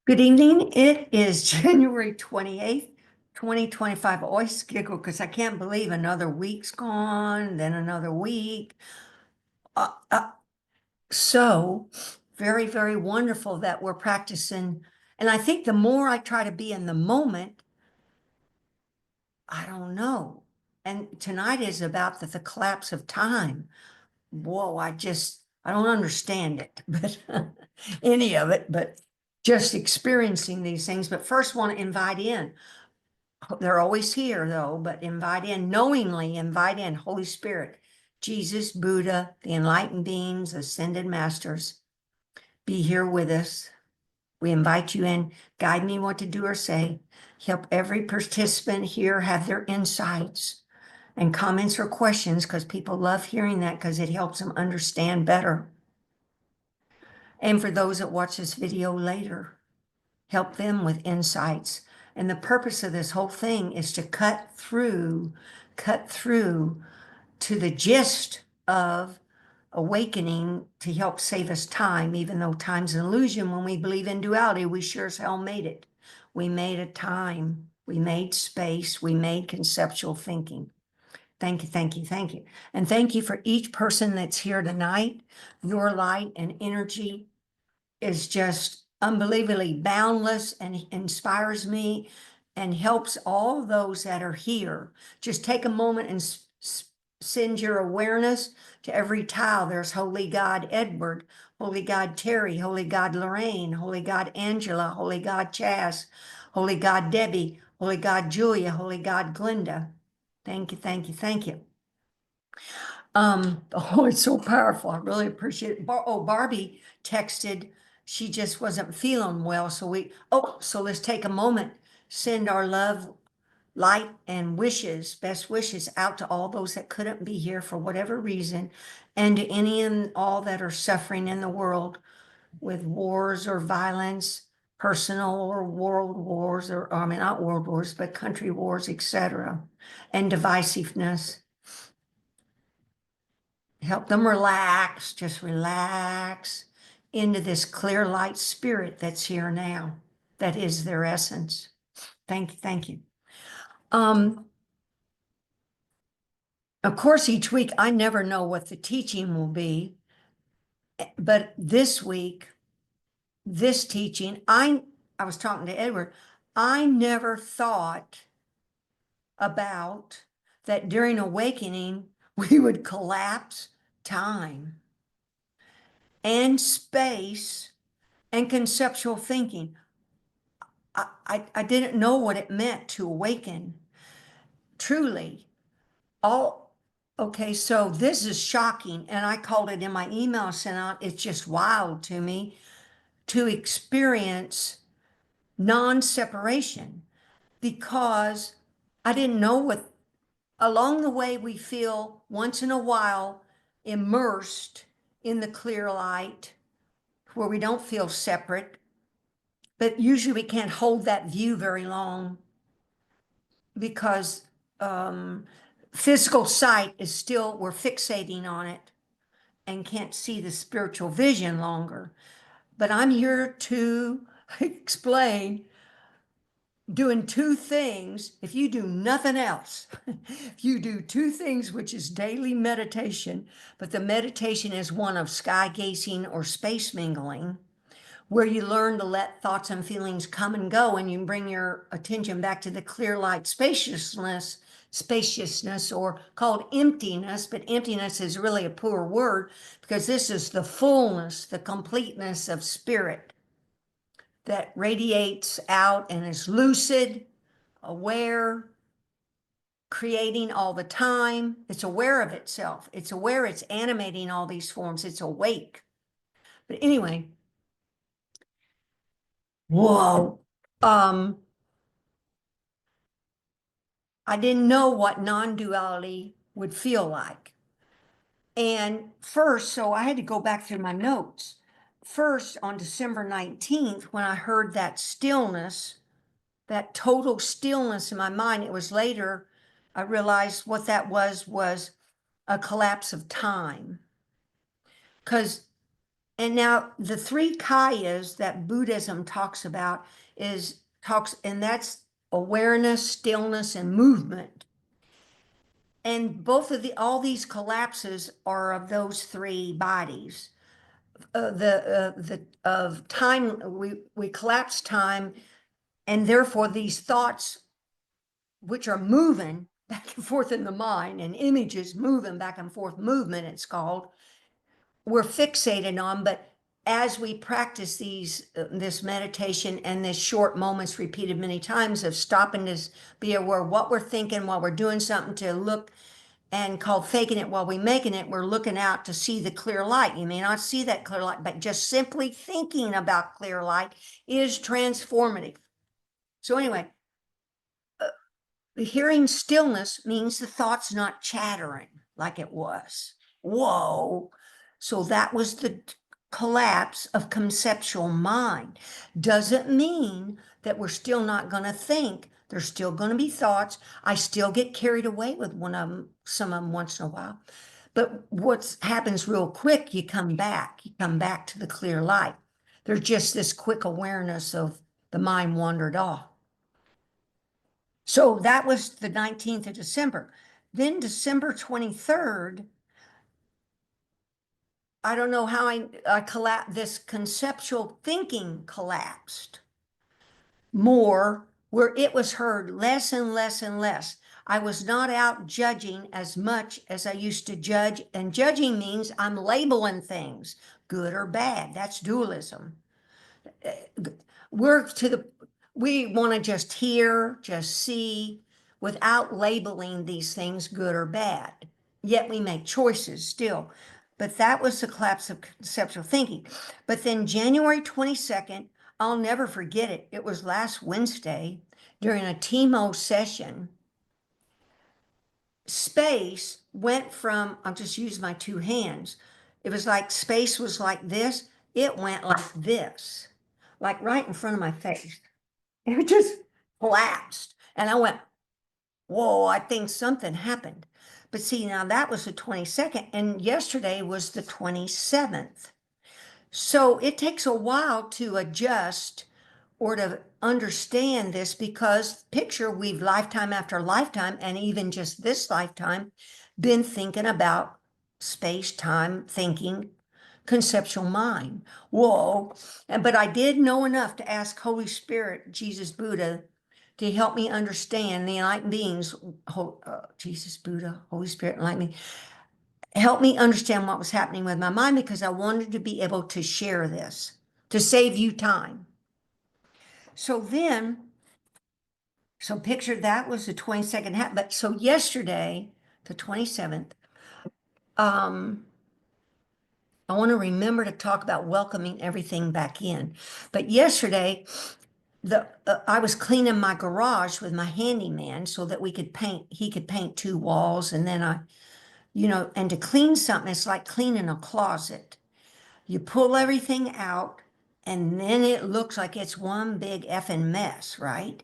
Good evening. It is January 28th, 2025. I always giggle because I can't believe another week's gone, then another week. Uh, uh, so very, very wonderful that we're practicing. And I think the more I try to be in the moment, I don't know. And tonight is about the collapse of time. Whoa, I don't understand it, but any of it, but just experiencing these things. But first want to invite in. They're always here though, but invite in, knowingly invite in Holy Spirit, Jesus, Buddha, the enlightened beings, ascended masters. Be here with us. We invite you in, guide me what to do or say. Help every participant here have their insights and comments or questions, because people love hearing that because it helps them understand better. And for those that watch this video later, help them with insights. And the purpose of this whole thing is to cut through to the gist of awakening to help save us time, even though time's an illusion. When we believe in duality, we sure as hell made it. We made a time, we made space, we made conceptual thinking. Thank you, thank you, thank you. And thank you for each person that's here tonight. Your light and energy is just unbelievably boundless and inspires me and helps all those that are here. Just take a moment and send your awareness to every tile. There's Holy God Edward, Holy God Terry, Holy God Lorraine, Holy God Angela, Holy God Chas, Holy God Debbie, Holy God Julia, Holy God Glenda. Thank you, thank you, thank you. Oh, it's so powerful. I really appreciate it. Barbie texted, she just wasn't feeling well. So let's take a moment, send our love, light, and wishes, best wishes out to all those that couldn't be here for whatever reason, and to any and all that are suffering in the world with wars or violence, personal or world wars, or I mean, not world wars, but country wars, etc., and divisiveness. Help them relax, just relax into this clear light spirit that's here now. That is their essence. Thank you, thank you. Of course, each week I never know what the teaching will be, but this week, this teaching, I was talking to Edward, I never thought about that during awakening, we would collapse time and space and conceptual thinking. I didn't know what it meant to awaken truly. Okay, so this is shocking, and I called it in my email sent out, it's just wild to me to experience non-separation, because I didn't know what, along the way we feel once in a while immersed in the clear light where we don't feel separate, but usually we can't hold that view very long because physical sight is still, we're fixating on it and can't see the spiritual vision longer. But I'm here to explain doing two things. If you do nothing else, if you do two things, which is daily meditation, but the meditation is one of sky gazing or space mingling, where you learn to let thoughts and feelings come and go, and you bring your attention back to the clear light spaciousness, or called emptiness, but emptiness is really a poor word because this is the fullness, the completeness of spirit that radiates out and is lucid, aware, creating all the time. It's aware of itself. It's aware it's animating all these forms. It's awake. But anyway, whoa. I didn't know what non-duality would feel like. And first, so I had to go back through my notes. First, on December 19th, when I heard that stillness, that total stillness in my mind, it was later I realized what that was a collapse of time. Because And now the three kayas that Buddhism talks about and that's awareness, stillness, and movement. And all these collapses are of those three bodies. The of time, we collapse time, and therefore these thoughts, which are moving back and forth in the mind, and images moving back and forth, movement it's called, we're fixated on. But as we practice this meditation and this short moments repeated many times of stopping to be aware what we're thinking while we're doing something, to look, and called faking it while we making it, we're looking out to see the clear light. You may not see that clear light, but just simply thinking about clear light is transformative. So anyway, the hearing stillness means the thought's not chattering like it was. Whoa. So that was the collapse of conceptual mind. Doesn't mean that we're still not going to think. There's still going to be thoughts. I still get carried away with some of them once in a while. But what happens real quick, you come back to the clear light. There's just this quick awareness of the mind wandered off. So that was the 19th of December. Then December 23rd, I don't know how I collapsed, this conceptual thinking collapsed more, where it was heard less and less and less. I was not out judging as much as I used to judge. And judging means I'm labeling things, good or bad. That's dualism. We want to just hear, just see, without labeling these things good or bad. Yet we make choices still. But that was the collapse of conceptual thinking. But then January 22nd, I'll never forget it. It was last Wednesday during a TMO session. Space went from, I'll just use my two hands. It was like space was like this. It went like this, like right in front of my face. It just collapsed. And I went, whoa, I think something happened. But see, now that was the 22nd, and yesterday was the 27th. So it takes a while to adjust or to understand this, because picture we've lifetime after lifetime, and even just this lifetime, been thinking about space, time, thinking, conceptual mind. Whoa. But I did know enough to ask Holy Spirit, Jesus, Buddha, to help me understand the enlightened beings, Jesus, Buddha, Holy Spirit, enlighten me, help me understand what was happening with my mind, because I wanted to be able to share this, to save you time. So then, so picture that was the 22nd half, but so yesterday, the 27th, I want to remember to talk about welcoming everything back in. But yesterday, I was cleaning my garage with my handyman so that he could paint two walls, and then and to clean something, it's like cleaning a closet. You pull everything out, and then it looks like it's one big effing mess, right?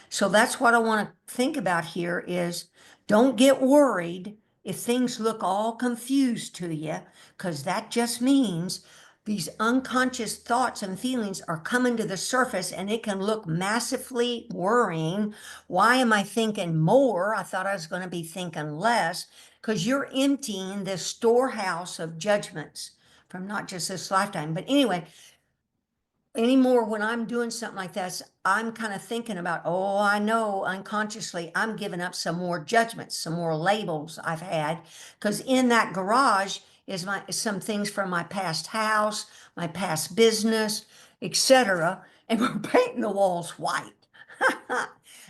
So that's what I want to think about here is, don't get worried if things look all confused to you, because that just means these unconscious thoughts and feelings are coming to the surface, and it can look massively worrying. Why am I thinking more? I thought I was going to be thinking less, because you're emptying this storehouse of judgments from not just this lifetime. But anyway, anymore, when I'm doing something like this, I'm kind of thinking about, oh, I know unconsciously I'm giving up some more judgments, some more labels I've had, because in that garage is some things from my past house, my past business, etc. And we're painting the walls white.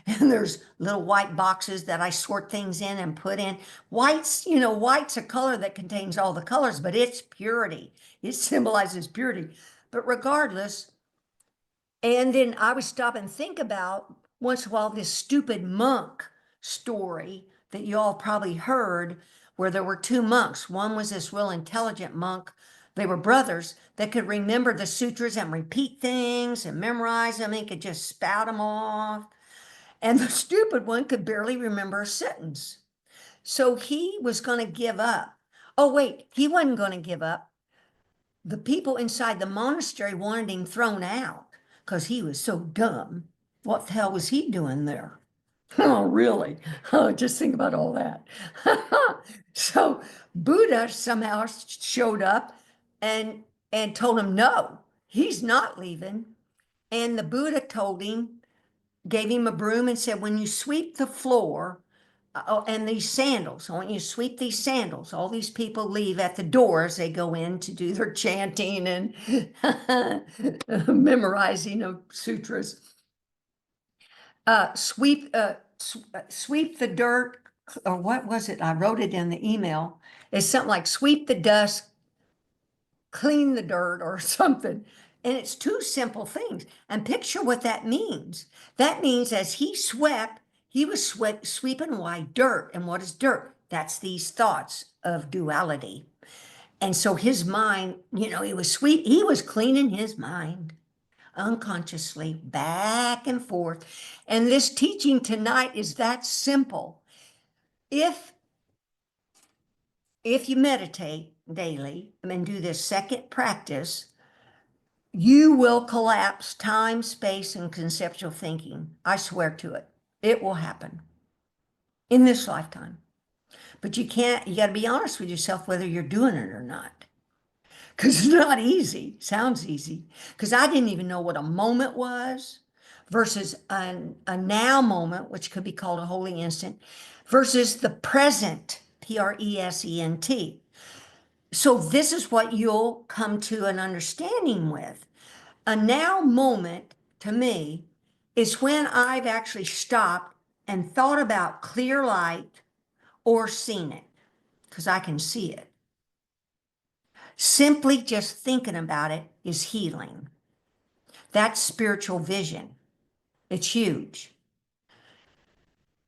And there's little white boxes that I sort things in and put in. White's a color that contains all the colors, but it's purity. It symbolizes purity. But regardless, and then I would stop and think about once in a while this stupid monk story that you all probably heard, where there were two monks. One was this real intelligent monk. They were brothers that could remember the sutras and repeat things and memorize them. He could just spout them off. And the stupid one could barely remember a sentence. So he was going to give up. Oh, wait, he wasn't going to give up. the people inside the monastery wanted him thrown out because he was so dumb. What the hell was he doing there? Oh, really? Oh, just think about all that. So Buddha somehow showed up and told him no, he's not leaving. And the Buddha told him, gave him a broom and said, when you sweep the floor, oh, and these sandals, I want you to sweep these sandals. All these people leave at the door as they go in to do their chanting and memorizing of sutras. Sweep the dirt, or what was it? I wrote it in the email. It's something like sweep the dust, clean the dirt, or something. And it's two simple things. And picture what that means. That means as he swept, he was sweeping away dirt. And what is dirt? That's these thoughts of duality. And so his mind, he was cleaning his mind unconsciously back and forth. And this teaching tonight is that simple. If you meditate daily and do this second practice, you will collapse time, space, and conceptual thinking. I swear to it. It will happen in this lifetime. But you got to be honest with yourself whether you're doing it or not. Because it's not easy. Sounds easy. Because I didn't even know what a moment was versus a now moment, which could be called a holy instant, versus the present, present. So this is what you'll come to an understanding with. A now moment to me is when I've actually stopped and thought about clear light or seen it, because I can see it. Simply just thinking about it is healing. That's spiritual vision. It's huge.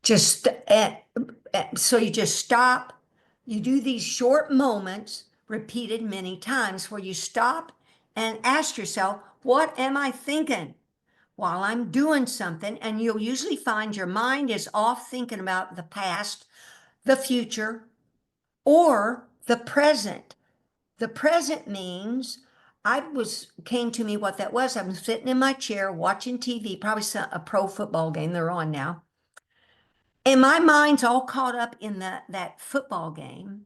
So you just stop. You do these short moments repeated many times where you stop and ask yourself, what am I thinking while I'm doing something? And you'll usually find your mind is off thinking about the past, the future, or the present. The present means came to me what that was. I'm sitting in my chair watching TV, probably a pro football game they're on now. And my mind's all caught up in that football game.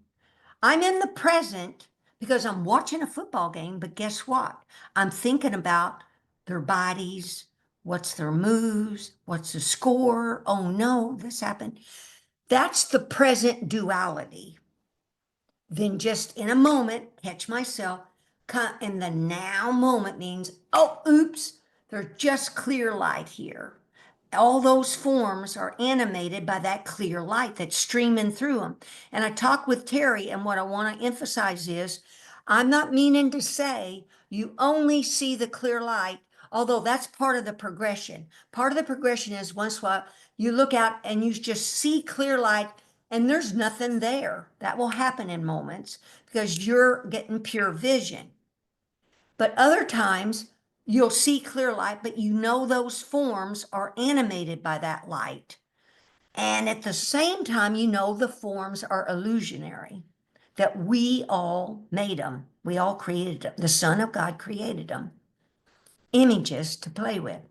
I'm in the present because I'm watching a football game, but guess what? I'm thinking about their bodies, what's their moves, what's the score? Oh no, this happened. That's the present duality. Then just in a moment, catch myself. And the now moment means, oh, oops, there's just clear light here. All those forms are animated by that clear light that's streaming through them. And I talked with Terry, and what I want to emphasize is I'm not meaning to say you only see the clear light, although that's part of the progression. Part of the progression is once in a while you look out and you just see clear light and there's nothing there. That will happen in moments because you're getting pure vision. But other times you'll see clear light, but those forms are animated by that light. And at the same time, the forms are illusionary, that we all made them. We all created them. The Son of God created them. Images to play with.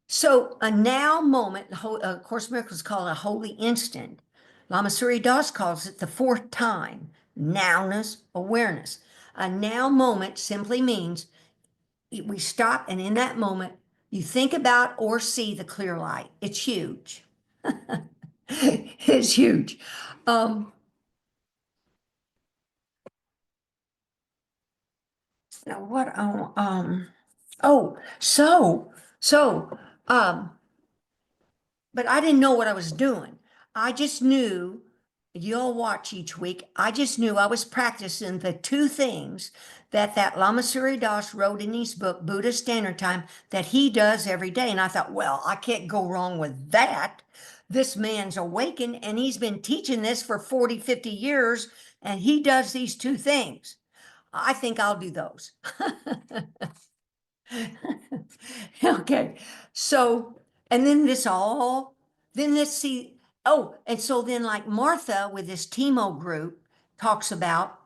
So a now moment, Course in Miracles call it a holy instant. Lama Surya Das calls it the fourth time, nowness, awareness. A now moment simply means we stop, and in that moment, you think about or see the clear light. It's huge. It's huge. Now what? Oh, um, but I didn't know what I was doing. I just knew, you'll watch each week, I just knew I was practicing the two things that Lama Surya Das wrote in his book, Buddha Standard Time, that he does every day. And I thought, well, I can't go wrong with that. This man's awakened and he's been teaching this for 40, 50 years, and he does these two things. I think I'll do those. Okay, so, and then let's see, oh, and so then like Martha with this Timo group talks about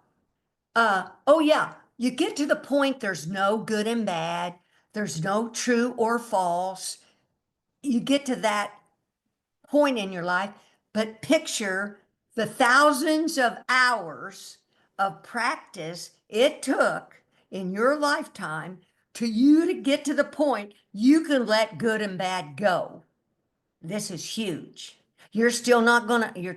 Oh yeah, you get to the point there's no good and bad, there's no true or false. You get to that point in your life, but picture the thousands of hours of practice it took in your lifetime to you to get to the point you can let good and bad go. This is huge. You're still not gonna, you're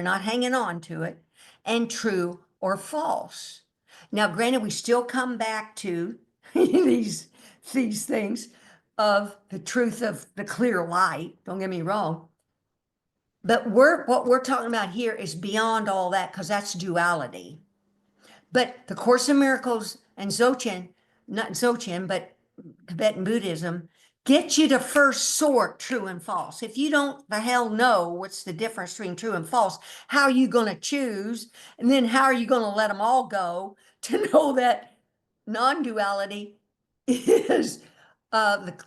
not hanging on to it, and true or false. Now, granted, we still come back to these things of the truth of the clear light. Don't get me wrong. But what we're talking about here is beyond all that because that's duality. But the Course in Miracles and Dzogchen, not Dzogchen, but Tibetan Buddhism, get you to first sort true and false. If you don't the hell know what's the difference between true and false, how are you going to choose? And then how are you going to let them all go to know that non-duality is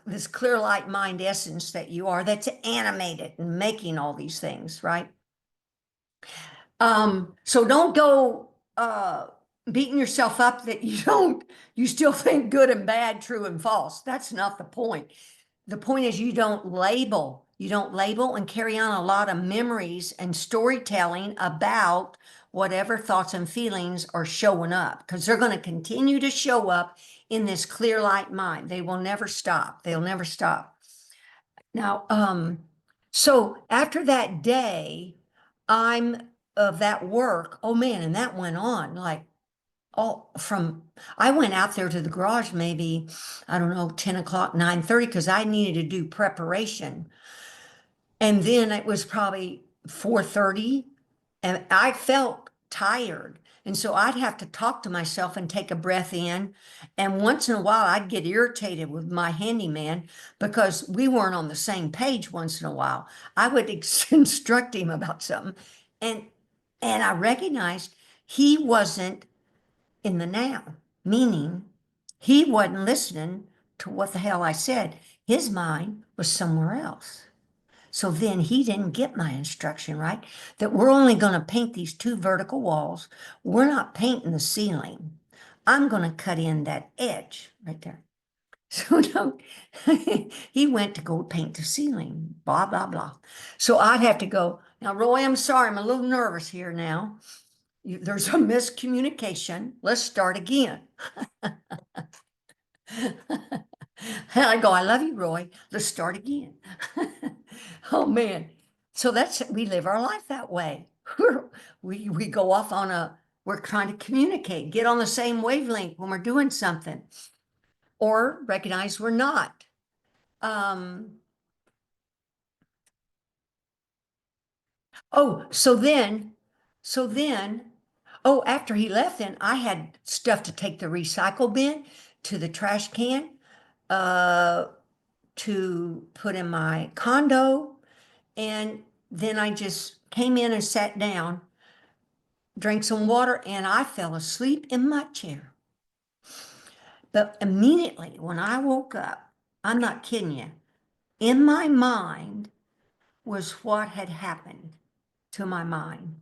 this clear light mind essence that you are, that's animated and making all these things, right? So don't go beating yourself up that you still think good and bad, true and false. That's not the point. The point is you don't label and carry on a lot of memories and storytelling about whatever thoughts and feelings are showing up because they're going to continue to show up in this clear light mind. They will never stop. They'll never stop. Now, so after that day, I'm of that work. Oh man, and that went on like all from, I went out there to the garage maybe, I don't know, 10 o'clock, 9:30, because I needed to do preparation. And then it was probably 4:30 and I felt tired. And so I'd have to talk to myself and take a breath in. And once in a while, I'd get irritated with my handyman because we weren't on the same page once in a while. I would instruct him about something. And I recognized he wasn't in the now, meaning he wasn't listening to what the hell I said. His mind was somewhere else. So then he didn't get my instruction, right? That we're only going to paint these two vertical walls. We're not painting the ceiling. I'm going to cut in that edge right there. So no, he went to go paint the ceiling, blah, blah, blah. So I'd have to go, now, Roy, I'm sorry, I'm a little nervous here now. There's a miscommunication. Let's start again. And I go, I love you, Roy. Let's start again. Oh man. So we live our life that way. We go off on we're trying to communicate, get on the same wavelength when we're doing something, or recognize we're not. Um, oh, so then, oh, after he left, then I had stuff to take the recycle bin to the trash can, uh, to put in my condo. And then I just came in and sat down, drank some water, and I fell asleep in my chair. But immediately when I woke up, I'm not kidding you, in my mind was what had happened to my mind.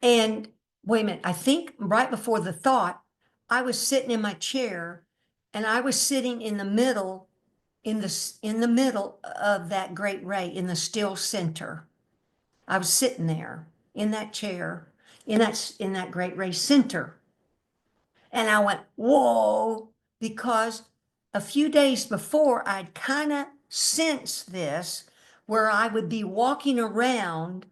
And wait a minute, I think right before the thought, I was sitting in my chair and I was sitting in the middle, in the middle of that great ray, in the still center. I was sitting there in that chair, in that great ray center. And I went, whoa, because a few days before I'd kind of sensed this, where I would be walking around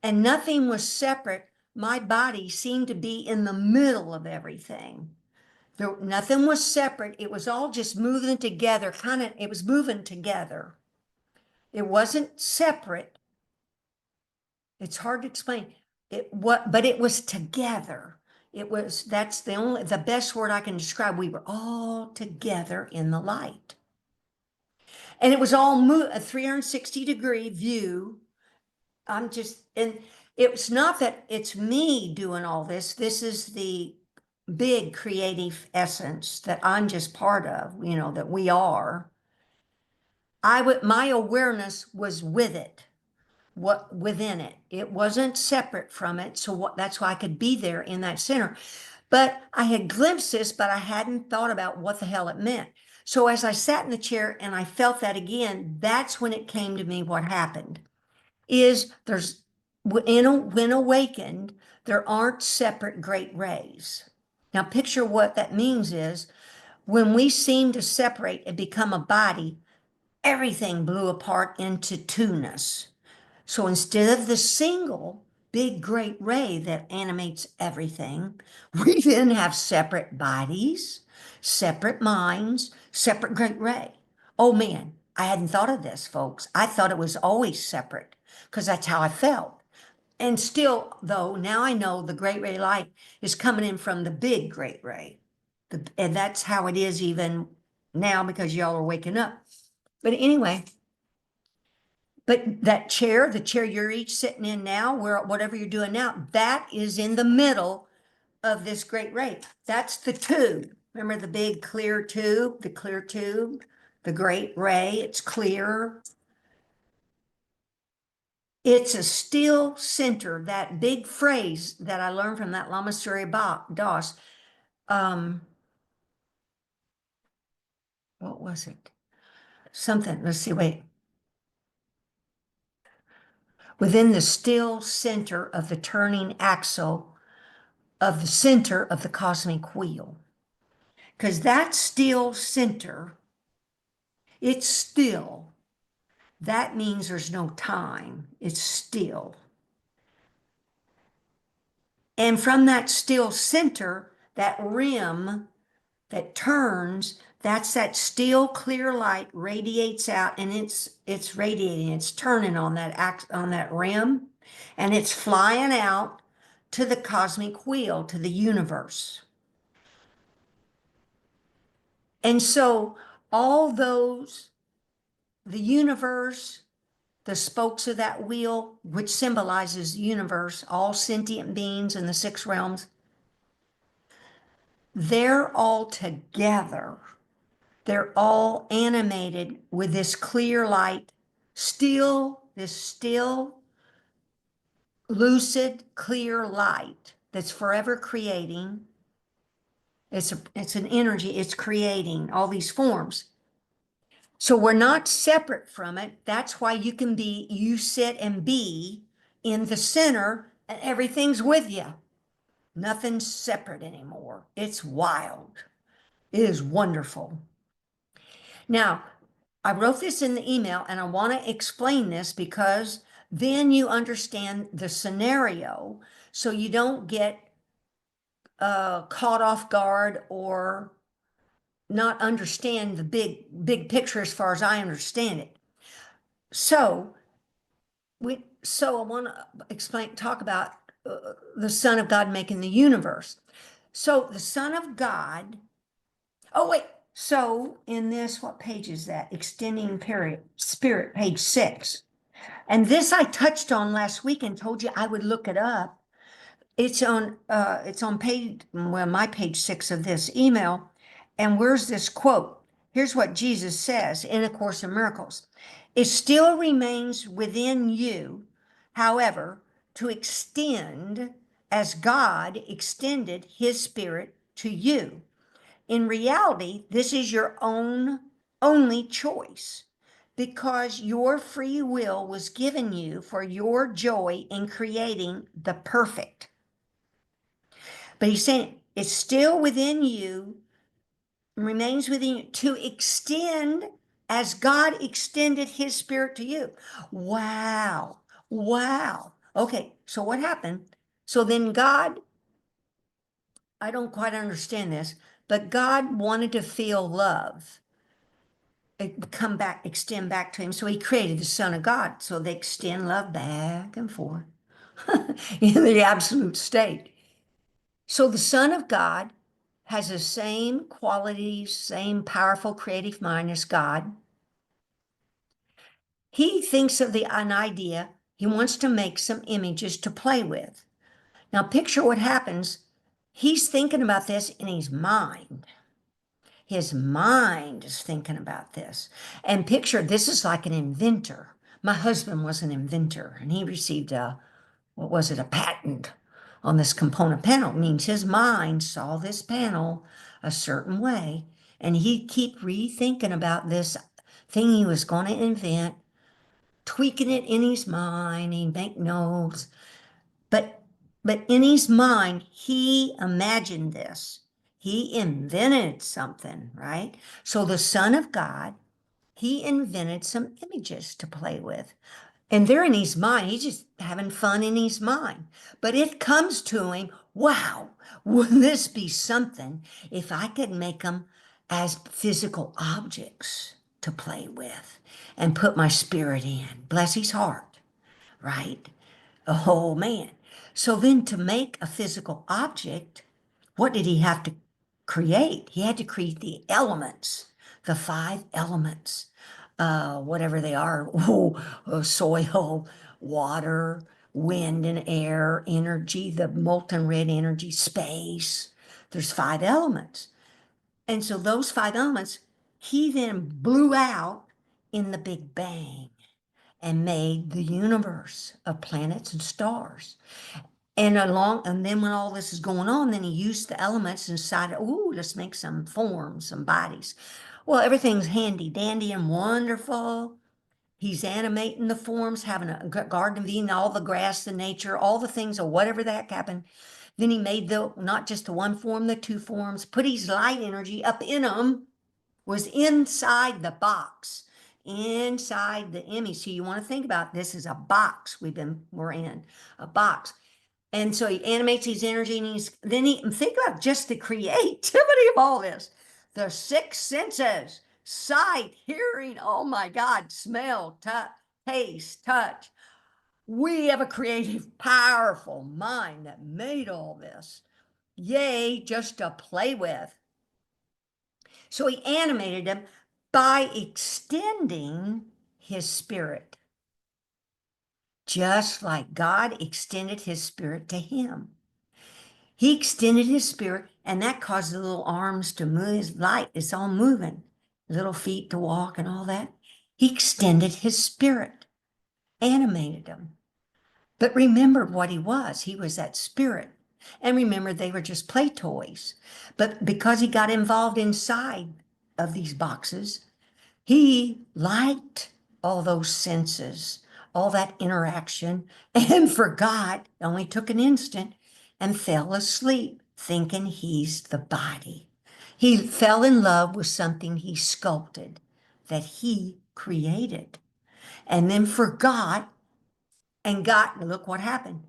and nothing was separate. My body seemed to be in the middle of everything. Nothing was separate. It was all just moving together, it was moving together. It wasn't separate. It's hard to explain. But it was together. That's the best word I can describe. We were all together in the light. And it was all a 360-degree view. And it's not that it's me doing all this. This is the big creative essence that I'm just part of, that we are. My awareness was with it. what within it. It wasn't separate from it. So that's why I could be there in that center. But I had glimpses, but I hadn't thought about what the hell it meant. So as I sat in the chair and I felt that again, that's when it came to me what happened is when awakened, there aren't separate great rays. Now picture what that means is when we seem to separate and become a body, everything blew apart into two-ness. So instead of the single big great ray that animates everything, we then have separate bodies, separate minds, separate great ray. Oh man, I hadn't thought of this, folks. I thought it was always separate because that's how I felt. And still, though, now I know the great ray light is coming in from the big great ray. And that's how it is even now because y'all are waking up. But anyway, but that chair, the chair you're each sitting in now, where whatever you're doing now, that is in the middle of this great ray. That's the tube. Remember the big clear tube, the great ray, it's clear. It's a still center, that big phrase that I learned from that Lama Surya Das. What was it? Something, let's see, wait. Within the still center of the turning axle of the center of the cosmic wheel. Because that still center, it's still. That means there's no time. It's still. And from that still center, that rim that turns, that's that still clear light radiates out, and it's radiating, it's turning on that rim, and it's flying out to the cosmic wheel, to the universe. And so all those, the universe, the spokes of that wheel, which symbolizes the universe, all sentient beings in the six realms, they're all together. They're all animated with this clear light, this still, lucid, clear light that's forever creating. It's an energy, it's creating all these forms. So we're not separate from it. That's why you sit and be in the center and everything's with you. Nothing's separate anymore. It's wild. It is wonderful. Now, I wrote this in the email and I want to explain this because then you understand the scenario so you don't get caught off guard or not understand the big picture as far as I understand it. So I want to talk about the Son of God making the universe. So the Son of God, oh wait, so in this, what page is that? Extending Spirit, page 6. And this I touched on last week and told you I would look it up. It's on page, well, my page 6 of this email. And where's this quote? Here's what Jesus says in A Course in Miracles. It still remains within you, however, to extend as God extended his spirit to you. In reality, this is your own only choice because your free will was given you for your joy in creating the perfect. But he's saying it's still within you, remains within you to extend as God extended his spirit to you. Wow. Wow. Okay, so what happened? So then God, I don't quite understand this, but God wanted to feel love. Extend back to him. So he created the Son of God. So they extend love back and forth in the absolute state. So the Son of God has the same qualities, same powerful creative mind as God. He thinks of an idea. He wants to make some images to play with. Now picture what happens. He's thinking about this in his mind. His mind is thinking about this. And picture, this is like an inventor. My husband was an inventor and he received what was it, a patent on this component panel. It means his mind saw this panel a certain way and he'd keep rethinking about this thing he was going to invent, tweaking it in his mind. He'd make notes, but in his mind, he imagined this. He invented something, right? So the Son of God, he invented some images to play with. And they're in his mind. He's just having fun in his mind. But it comes to him, wow, wouldn't this be something if I could make them as physical objects to play with and put my spirit in? Bless his heart, right? Oh man. So then to make a physical object, what did he have to create? He had to create the elements, the five elements, whatever they are. Soil, water, wind and air, energy, the molten red energy, space. There's five elements. And so those five elements, he then blew out in the Big Bang and made the universe of planets and stars. And then when all this is going on, then he used the elements and decided, ooh, let's make some forms, some bodies. Well, everything's handy dandy and wonderful. He's animating the forms, having a garden of Eden, all the grass, the nature, all the things or whatever the heck happened. Then he made not just the one form, the two forms, put his light energy up in them, was inside the box, inside the image. So you want to think about this as a box we're in, a box. And so he animates his energy and think about just the creativity of all this. The six senses, sight, hearing, oh my God, smell, taste, touch. We have a creative, powerful mind that made all this. Yay, just to play with. So he animated them by extending his spirit, just like God extended his spirit to him. He extended his spirit, and that caused the little arms to move. His light, it's all moving, little feet to walk and all that. He extended his spirit, animated him, but remembered what he was. He was that spirit. And remember, they were just play toys. But because he got involved inside of these boxes, he liked all those senses, all that interaction, and forgot, only took an instant, and fell asleep thinking he's the body. He fell in love with something he sculpted, that he created, and then forgot look what happened.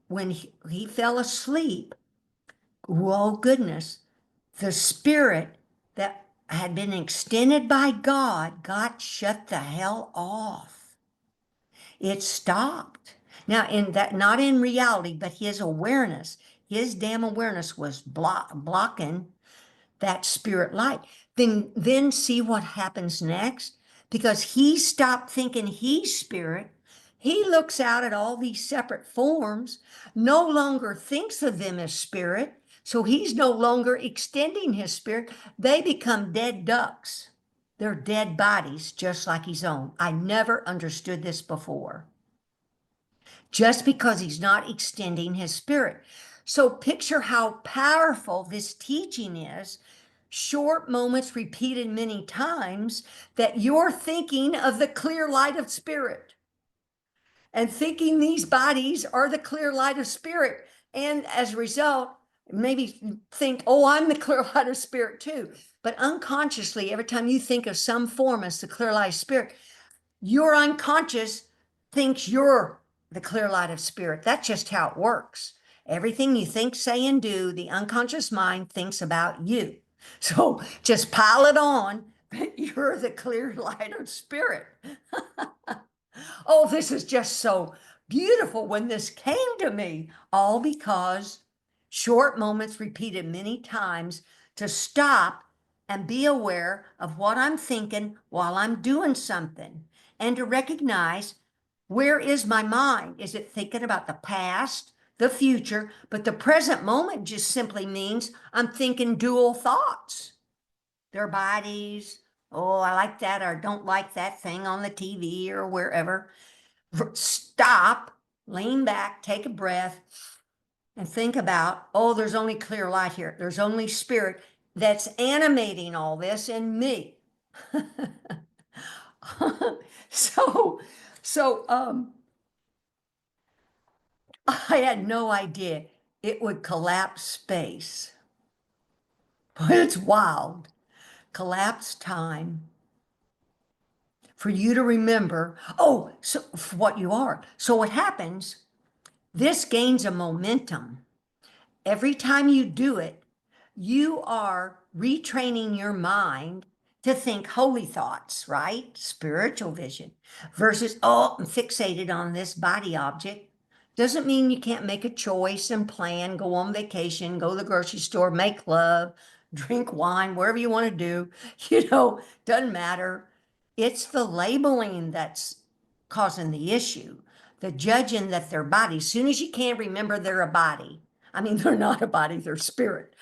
When he fell asleep, oh goodness, the spirit that had been extended by God got shut the hell off. It stopped. Now, in that, not in reality, but his awareness, his damn awareness was blocking that spirit light. Then see what happens next. Because he stopped thinking he's spirit. He looks out at all these separate forms, no longer thinks of them as spirit. So he's no longer extending his spirit. They become dead ducks. They're dead bodies, just like his own. I never understood this before. Just because he's not extending his spirit. So picture how powerful this teaching is. Short moments repeated many times, that you're thinking of the clear light of spirit and thinking these bodies are the clear light of spirit. And as a result, maybe think, oh, I'm the clear light of spirit too. But unconsciously, every time you think of some form as the clear light of spirit, your unconscious thinks you're the clear light of spirit. That's just how it works. Everything you think, say, and do, the unconscious mind thinks about you. So just pile it on that you're the clear light of spirit. Oh, this is just so beautiful when this came to me, all because short moments repeated many times to stop and be aware of what I'm thinking while I'm doing something, and to recognize, where is my mind? Is it thinking about the past, the future? But the present moment just simply means I'm thinking dual thoughts. Their bodies, Oh, I like that or don't like that thing on the TV or wherever. Stop, lean back, take a breath, and think about, oh, there's only clear light here. There's only spirit that's animating all this in me. so, so I had no idea it would collapse space. But it's wild. Collapse time for you to remember, oh, so for what you are. So what happens, this gains a momentum. Every time you do it, you are retraining your mind to think holy thoughts, right? Spiritual vision versus, oh, I'm fixated on this body object. Doesn't mean you can't make a choice and plan, go on vacation, go to the grocery store, make love, drink wine, wherever you want to do. Doesn't matter. It's the labeling that's causing the issue, the judging that they're body. As soon as you can't remember they're a body, I mean, they're not a body, they're spirit.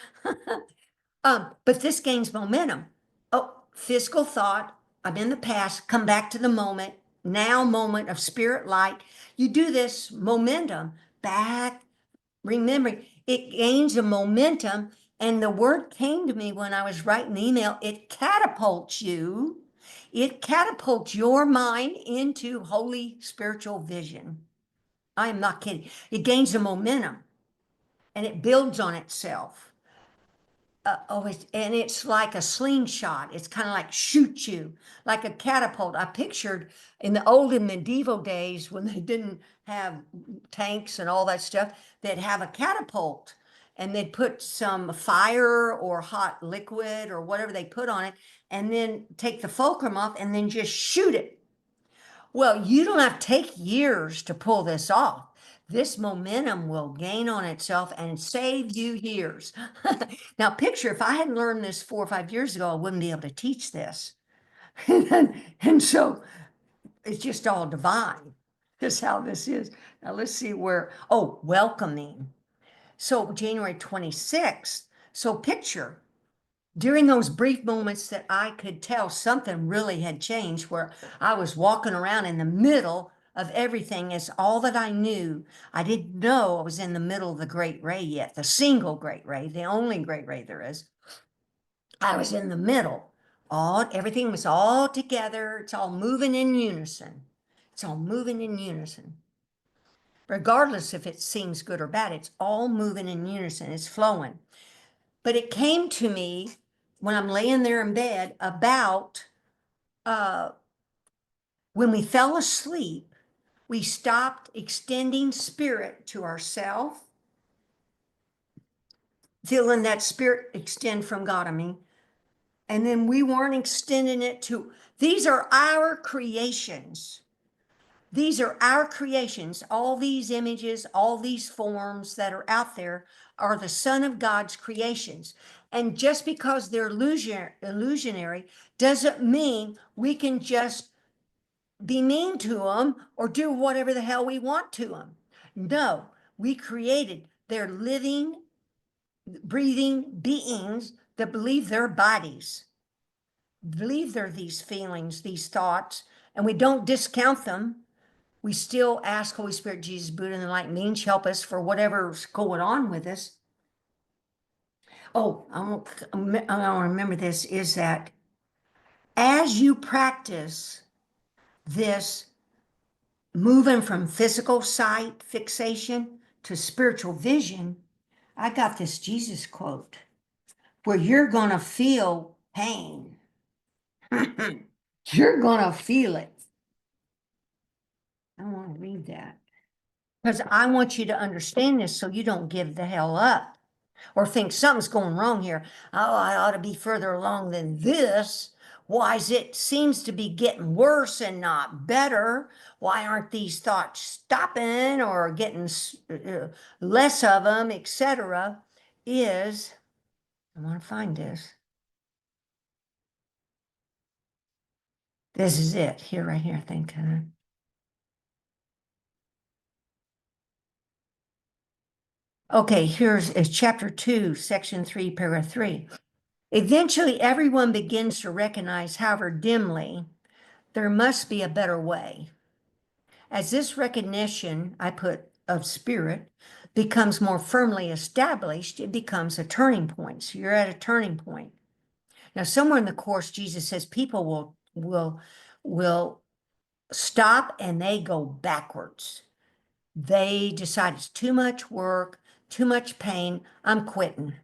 But this gains momentum. Oh, physical thought, I'm in the past, come back to the moment, now moment of spirit light. You do this momentum back, remembering it gains a momentum. And the word came to me when I was writing the email, it catapults you. It catapults your mind into holy spiritual vision. I am not kidding. It gains a momentum and it builds on itself. And it's like a slingshot. It's kind of like shoot you, like a catapult. I pictured in the olden medieval days when they didn't have tanks and all that stuff, they'd have a catapult and they'd put some fire or hot liquid or whatever they put on it and then take the fulcrum off and then just shoot it. Well, you don't have to take years to pull this off. This momentum will gain on itself and save you years. Now, picture if I hadn't learned this 4 or 5 years ago, I wouldn't be able to teach this. And so it's just all divine. That's how this is. Now, let's see where, oh, welcoming. So, January 26th. So, picture during those brief moments that I could tell something really had changed, where I was walking around in the middle of everything as all that I knew. I didn't know I was in the middle of the great ray yet, the single great ray, the only great ray there is. I was in the middle. Everything was all together. It's all moving in unison. It's all moving in unison. Regardless if it seems good or bad, it's all moving in unison. It's flowing. But it came to me when I'm laying there in bed about when we fell asleep, we stopped extending spirit to ourself, feeling that spirit extend from God, I mean, and then we weren't extending it to, these are our creations. These are our creations. All these images, all these forms that are out there are the Son of God's creations. And just because they're illusionary doesn't mean we can just be mean to them or do whatever the hell we want to them. No, we created, they're living, breathing beings that believe they're bodies, believe they're these feelings, these thoughts, and we don't discount them. We still ask Holy Spirit, Jesus, Buddha, and the Enlightened Beings, help us for whatever's going on with us. Oh, I want to remember this, is that as you practice this moving from physical sight fixation to spiritual vision, I got this Jesus quote where you're going to feel pain. You're going to feel it. I want to read that because I want you to understand this so you don't give the hell up or think something's going wrong here. Oh, I ought to be further along than this. Why is it seems to be getting worse and not better? Why aren't these thoughts stopping or getting less of them, etc.? Is, I want to find this. This is it here, right here, I think. Okay, here's chapter 2, section 3, paragraph 3. Eventually, everyone begins to recognize, however dimly, there must be a better way. As this recognition, I put, of spirit, becomes more firmly established, it becomes a turning point. So you're at a turning point. Now, somewhere in the Course, Jesus says people will stop and they go backwards. They decide it's too much work, too much pain. I'm quitting.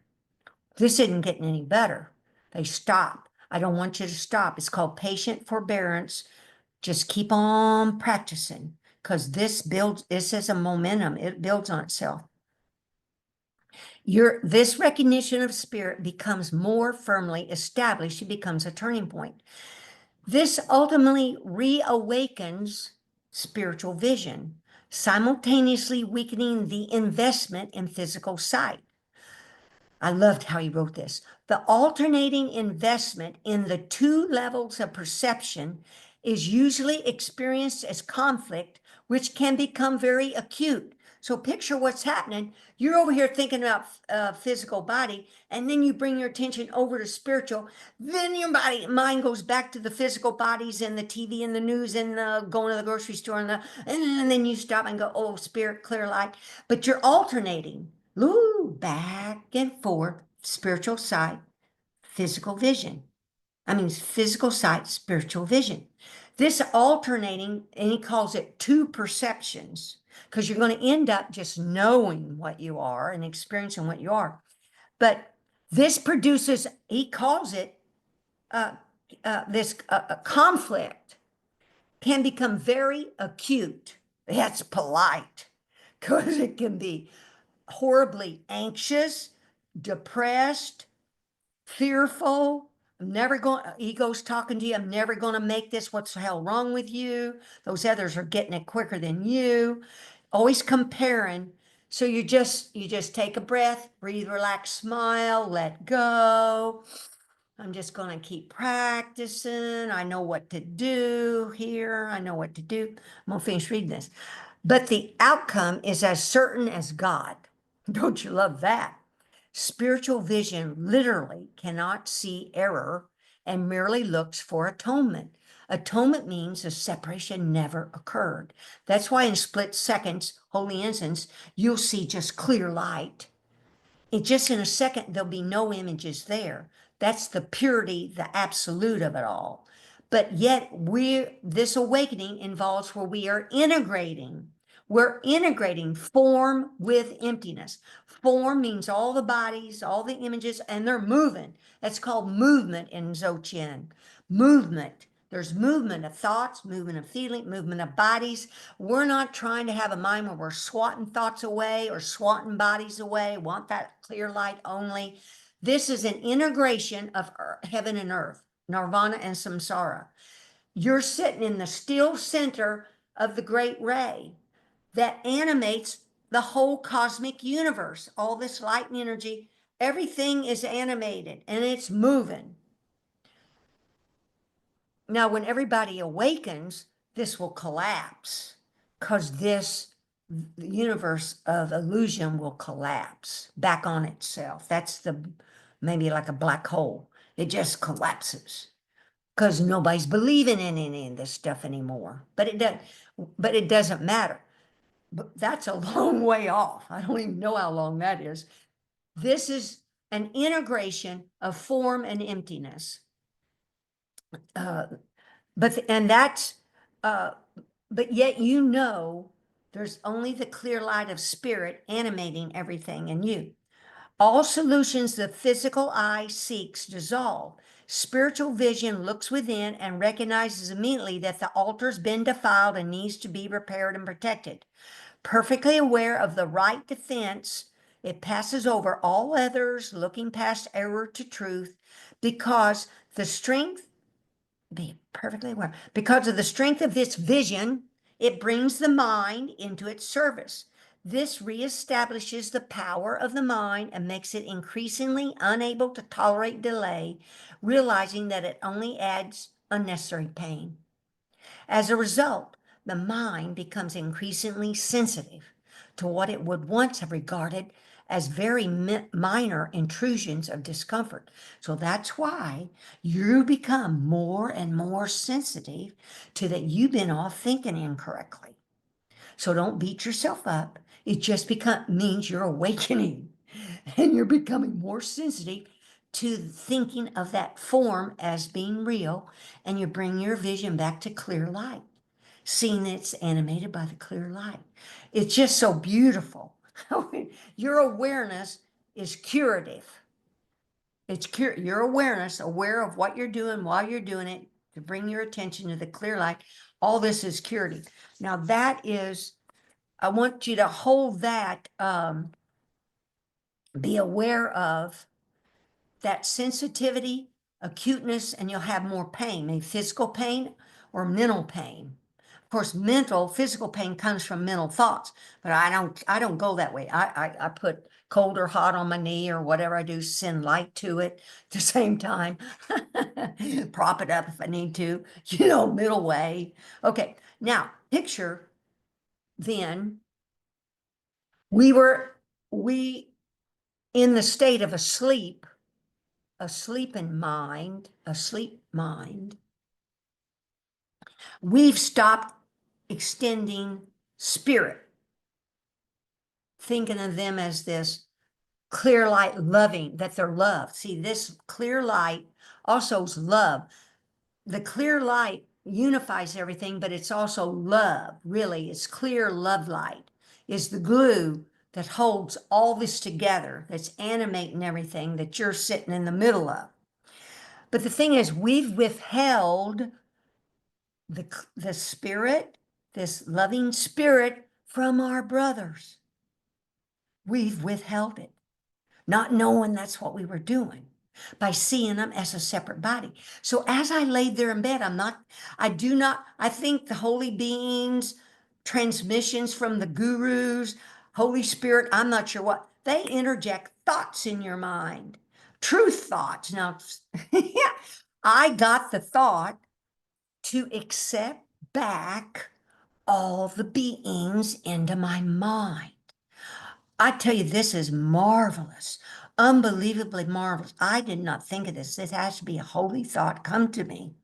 This isn't getting any better. They stop. I don't want you to stop. It's called patient forbearance. Just keep on practicing because this is a momentum. It builds on itself. This recognition of spirit becomes more firmly established. It becomes a turning point. This ultimately reawakens spiritual vision, simultaneously weakening the investment in physical sight. I loved how he wrote this. The alternating investment in the two levels of perception is usually experienced as conflict, which can become very acute. So picture what's happening. You're over here thinking about physical body, and then you bring your attention over to spiritual. Then your mind goes back to the physical bodies and the TV and the news and going to the grocery store and then you stop and go, oh, spirit, clear light. But you're alternating. Ooh, back and forth, spiritual sight, physical vision. Physical sight, spiritual vision. This alternating, and he calls it two perceptions, because you're going to end up just knowing what you are and experiencing what you are. But this produces, he calls it, this conflict can become very acute. That's polite, because it can be horribly anxious, depressed, fearful. Ego's talking to you. I'm never going to make this. What's the hell wrong with you? Those others are getting it quicker than you. Always comparing. So you just take a breath, breathe, relax, smile, let go. I'm just going to keep practicing. I know what to do here. I know what to do. I'm going to finish reading this. But the outcome is as certain as God. Don't you love that? Spiritual vision literally cannot see error and merely looks for atonement. Atonement means the separation never occurred. That's why in split seconds, holy instants, you'll see just clear light. Just in a second, there'll be no images there. That's the purity, the absolute of it all. But yet this awakening involves where we are integrating. We're integrating form with emptiness. Form means all the bodies, all the images, and they're moving. That's called movement in Dzogchen. Movement. There's movement of thoughts, movement of feeling, movement of bodies. We're not trying to have a mind where we're swatting thoughts away or swatting bodies away, want that clear light only. This is an integration of heaven and earth, nirvana and samsara. You're sitting in the still center of the great ray that animates the whole cosmic universe. All this light and energy, everything is animated and it's moving. Now, when everybody awakens, this will collapse because the universe of illusion will collapse back on itself. That's maybe like a black hole. It just collapses because nobody's believing in any of this stuff anymore. But it doesn't matter. But that's a long way off. I don't even know how long that is. This is an integration of form and emptiness. But yet there's only the clear light of spirit animating everything in you. All solutions the physical eye seeks dissolve. Spiritual vision looks within and recognizes immediately that the altar's been defiled and needs to be repaired and protected. Perfectly aware of the right defense, it passes over all others, looking past error to truth, because the strength be perfectly aware. Because of the strength of this vision, it brings the mind into its service. This reestablishes the power of the mind and makes it increasingly unable to tolerate delay, realizing that it only adds unnecessary pain. As a result, the mind becomes increasingly sensitive to what it would once have regarded as very minor intrusions of discomfort. So that's why you become more and more sensitive to that you've been off thinking incorrectly. So don't beat yourself up. It just means you're awakening and you're becoming more sensitive to thinking of that form as being real, and you bring your vision back to clear light, seeing it's animated by the clear light. It's just so beautiful. Your awareness is curative. It's your awareness, aware of what you're doing while you're doing it, to bring your attention to the clear light. All this is curative. Now that is, I want you to hold that, be aware of that sensitivity, acuteness, and you'll have more pain, maybe physical pain or mental pain. Of course, physical pain comes from mental thoughts, but I don't go that way. I put cold or hot on my knee or whatever I do, send light to it at the same time, prop it up if I need to, middle way. Okay, now picture then we in the state of a sleep mind, we've stopped extending spirit, thinking of them as this clear light, loving, that they're loved. See, this clear light also is love. The clear light unifies everything, but it's also love. Really, it's clear love light is the glue that holds all this together, that's animating everything that you're sitting in the middle of. But the thing is, we've withheld the spirit, this loving spirit, from our brothers. We've withheld it, not knowing that's what we were doing, by seeing them as a separate body. So as I laid there in bed, I think the holy beings, transmissions from the gurus, Holy Spirit, I'm not sure what, they interject thoughts in your mind, truth thoughts. Now, yeah, I got the thought to accept back all the beings into my mind. I tell you, this is marvelous, unbelievably marvelous. I did not think of this. It has to be a holy thought come to me.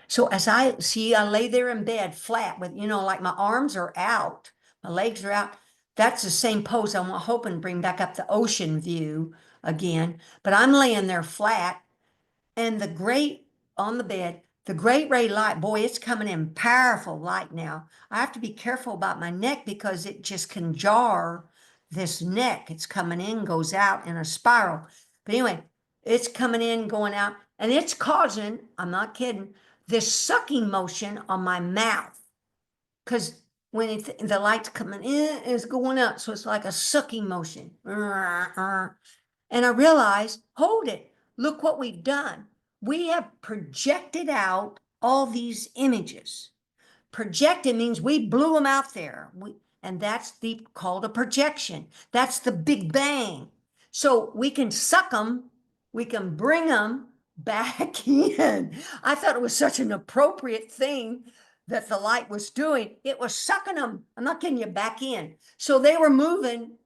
So as I lay there in bed flat with, like my arms are out, my legs are out. That's the same pose I'm hoping to bring back up the ocean view again. But I'm laying there flat, and on the bed, the great ray light, boy, it's coming in powerful light now. I have to be careful about my neck because it just can jar this neck. It's coming in, goes out in a spiral. But anyway, it's coming in, going out, and it's causing, I'm not kidding, this sucking motion on my mouth. Because when the light's coming in, it's going out. So it's like a sucking motion. And I realized, hold it, look what we've done. We have projected out all these images. Projected means we blew them out there. And that's called a projection. That's the Big Bang. So we can suck them, we can bring them back in. I thought it was such an appropriate thing that the light was doing. It was sucking them, I'm not kidding you, back in. So they were moving.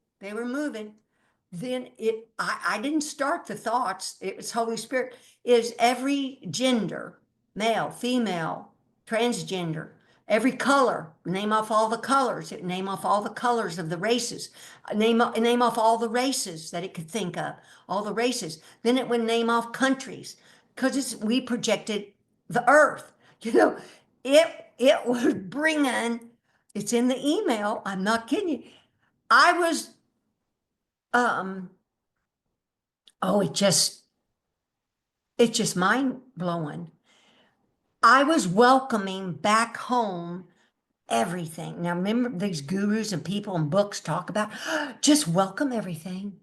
Then I didn't start the thoughts. It was Holy Spirit. Is every gender, male, female, transgender, every color, name off all the colors, name off all the colors of the races, name off all the races that it could think of, all the races. Then it would name off countries, because we projected the earth. It was bringing, it's in the email, I'm not kidding you. I was, oh, it's just mind blowing. I was welcoming back home everything. Now, remember these gurus and people and books talk about just welcome everything.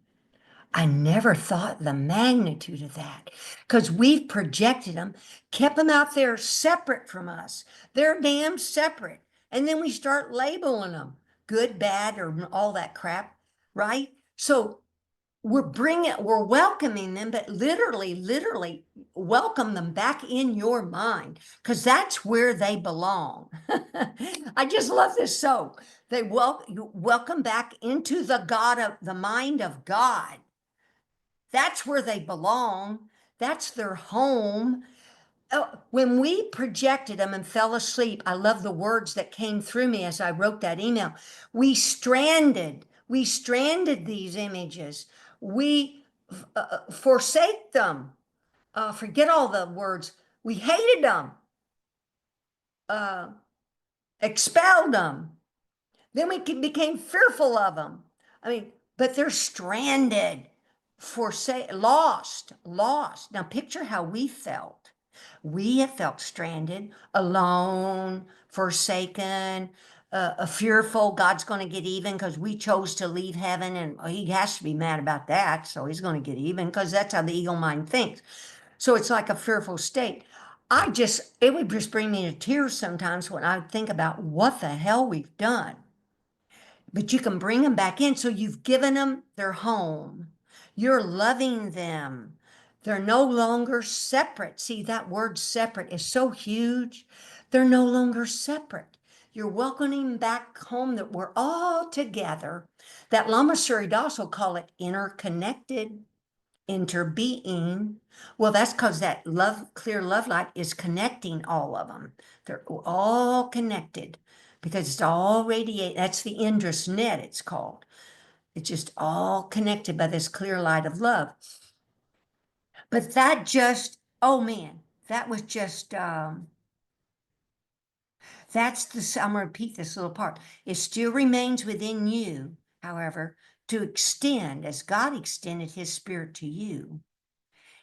I never thought the magnitude of that, because we've projected them, kept them out there separate from us. They're damn separate. And then we start labeling them good, bad, or all that crap, right? So we're welcoming them, but literally, welcome them back in your mind, because that's where they belong. I just love this. So they welcome back into the mind of God. That's where they belong. That's their home. When we projected them and fell asleep, I love the words that came through me as I wrote that email. We stranded these images. We forsake them. Forget all the words. We hated them, uh, expelled them. Then we became fearful of them. I mean, but they're stranded, lost. Now picture how we felt. We have felt stranded, alone, forsaken, fearful God's going to get even because we chose to leave heaven, and he has to be mad about that. So he's going to get even because that's how the ego mind thinks. So it's like a fearful state. It would just bring me to tears sometimes when I think about what the hell we've done. But you can bring them back in. So you've given them their home. You're loving them. They're no longer separate. See, that word separate is so huge. They're no longer separate. You're welcoming back home that we're all together. That Lama Surya Das will call it interconnected, interbeing. Well, that's because that clear love light is connecting all of them. They're all connected because it's all radiate. That's the Indra's net, it's called. It's just all connected by this clear light of love. But that just, oh man, that was just, I'm going to repeat this little part. It still remains within you, however, to extend as God extended his spirit to you.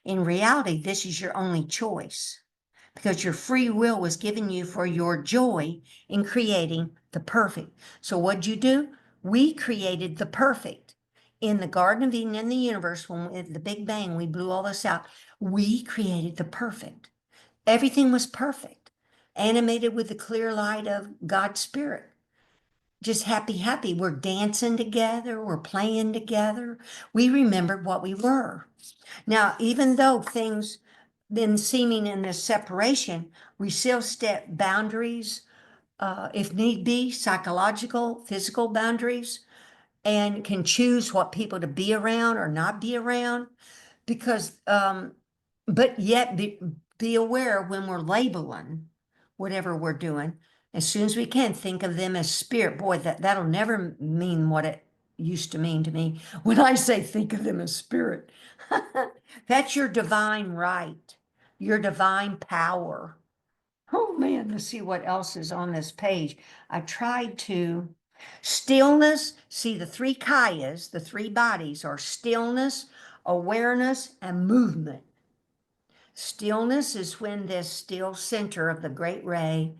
In reality, this is your only choice because your free will was given you for your joy in creating the perfect. So what'd you do? We created the perfect. In the Garden of Eden, in the universe, when at the Big Bang, we blew all this out. We created the perfect. Everything was perfect, animated with the clear light of God's Spirit. Just happy, happy. We're dancing together. We're playing together. We remembered what we were. Now, even though things been seeming in this separation, we still set boundaries, if need be, psychological, physical boundaries, and can choose what people to be around or not be around. Because, but yet be aware when we're labeling whatever we're doing. As soon as we can, think of them as spirit. Boy, that'll never mean what it used to mean to me when I say think of them as spirit. That's your divine right, your divine power. Oh man, let's see what else is on this page. I tried to stillness. See, the three kayas, the three bodies are stillness, awareness, and movement. Stillness is when this still center of the great ray.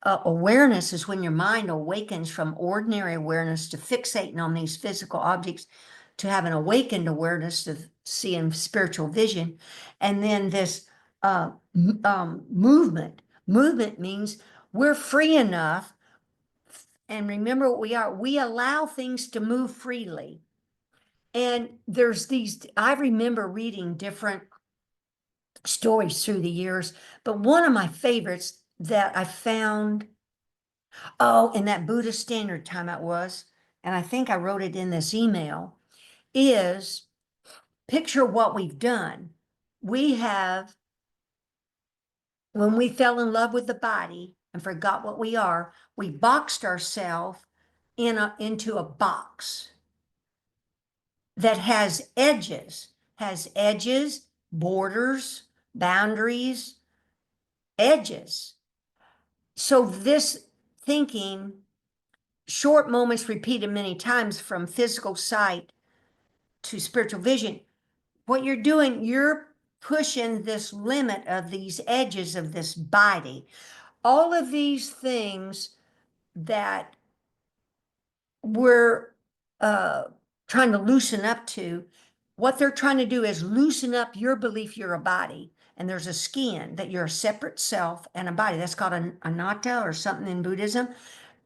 Awareness is when your mind awakens from ordinary awareness to fixating on these physical objects to have an awakened awareness of seeing spiritual vision. And then this movement. Movement means we're free enough. And remember what we are. We allow things to move freely. And there's these, I remember reading different stories through the years, but one of my favorites that I found, oh, in that Buddhist Standard Time it was, and I think I wrote it in this email, is picture what we've done. We have, when we fell in love with the body and forgot what we are, we boxed ourselves into a box that has edges, borders, boundaries, edges. So this thinking, short moments repeated many times from physical sight to spiritual vision, what you're doing, you're pushing this limit of these edges of this body. All of these things that we're trying to loosen up to, what they're trying to do is loosen up your belief you're a body. And there's a skin that you're a separate self and a body. That's called an anatta or something in Buddhism.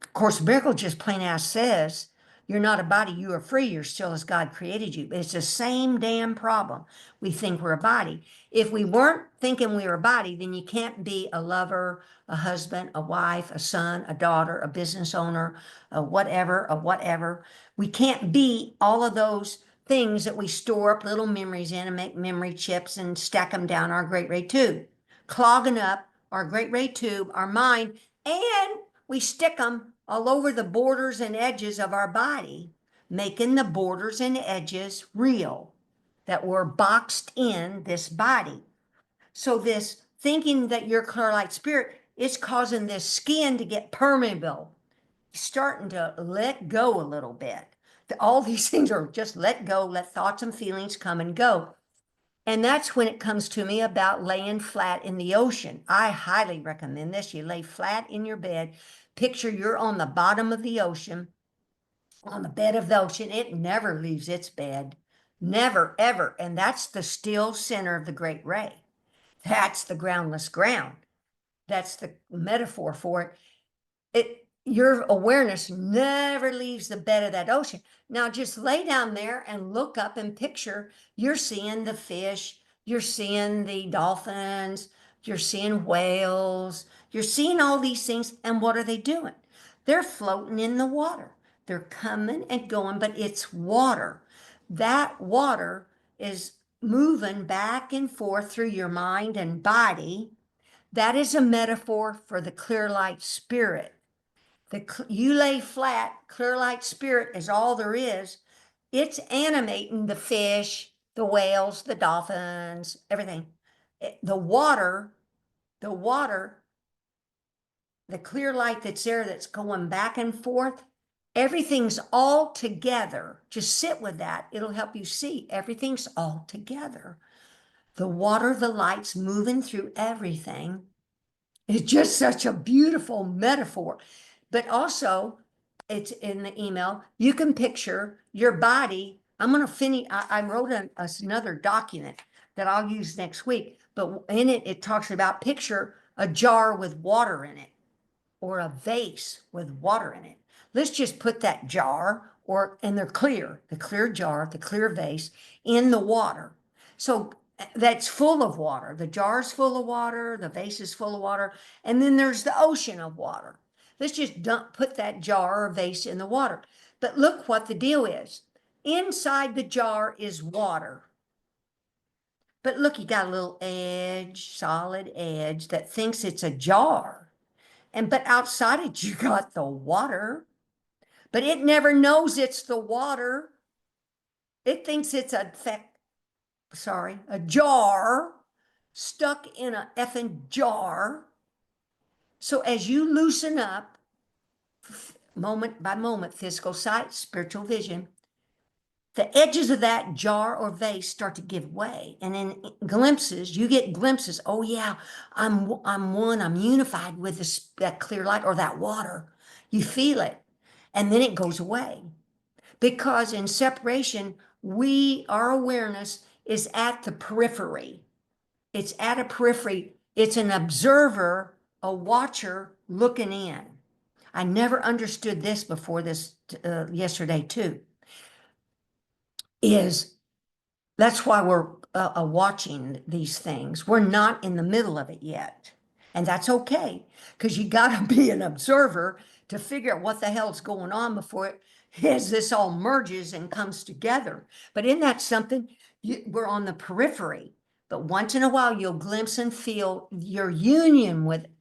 Of course, Miracle just plain out says You're not a body. You are free. You're still as God created you. It's the same damn problem. We think we're a body. If we weren't thinking we were a body, then you can't be a lover, a husband, a wife, a son, a daughter, a business owner, a whatever, a whatever. We can't be all of those things that we store up little memories in and make memory chips and stack them down our great ray tube, clogging up our great ray tube, our mind, and we stick them all over the borders and edges of our body, making the borders and edges real, that we're boxed in this body. So this thinking that you're clear light spirit is causing this skin to get permeable, starting to let go a little bit. All these things are just let go, let thoughts and feelings come and go. And that's when it comes to me about laying flat in the ocean. I highly recommend this. You lay flat in your bed, picture you're on the bottom of the ocean, on the bed of the ocean. It never leaves its bed, never, ever. And that's the still center of the great ray. That's the groundless ground. That's the metaphor for it. Your awareness never leaves the bed of that ocean. Now just lay down there and look up and picture you're seeing the fish, you're seeing the dolphins, you're seeing whales, you're seeing all these things. And what are they doing? They're floating in the water. They're coming and going, but it's water. That water is moving back and forth through your mind and body. That is a metaphor for the clear light spirit. You lay flat, clear light spirit is all there is. It's animating the fish, the whales, the dolphins, everything. The water, the water, the clear light that's there that's going back and forth, everything's all together. Just sit with that. It'll help you see everything's all together. The water, the light's moving through everything. It's just such a beautiful metaphor. But also, it's in the email, you can picture your body. I'm going to finish, I wrote another document that I'll use next week, but in it, it talks about picture a jar with water in it or a vase with water in it. Let's just put that jar and they're clear, the clear jar, the clear vase in the water. So that's full of water. The jar's full of water, the vase is full of water, and then there's the ocean of water. Let's just put that jar or vase in the water. But look what the deal is. Inside the jar is water. But look, you got a little edge, solid edge that thinks it's a jar. But outside it, you got the water. But it never knows it's the water. It thinks it's a jar stuck in a effing jar. So as you loosen up, moment by moment, physical sight, spiritual vision, the edges of that jar or vase start to give way. And in glimpses, you get glimpses. Oh yeah, I'm one, I'm unified with that clear light or that water. You feel it. And then it goes away. Because in separation, our awareness is at the periphery. It's at a periphery. It's an observer, a watcher looking in. I never understood this before this yesterday too. That's why we're watching these things. We're not in the middle of it yet. And that's okay, because you got to be an observer to figure out what the hell's going on before this all merges and comes together. But isn't that something? We're on the periphery, but once in a while you'll glimpse and feel your union with it.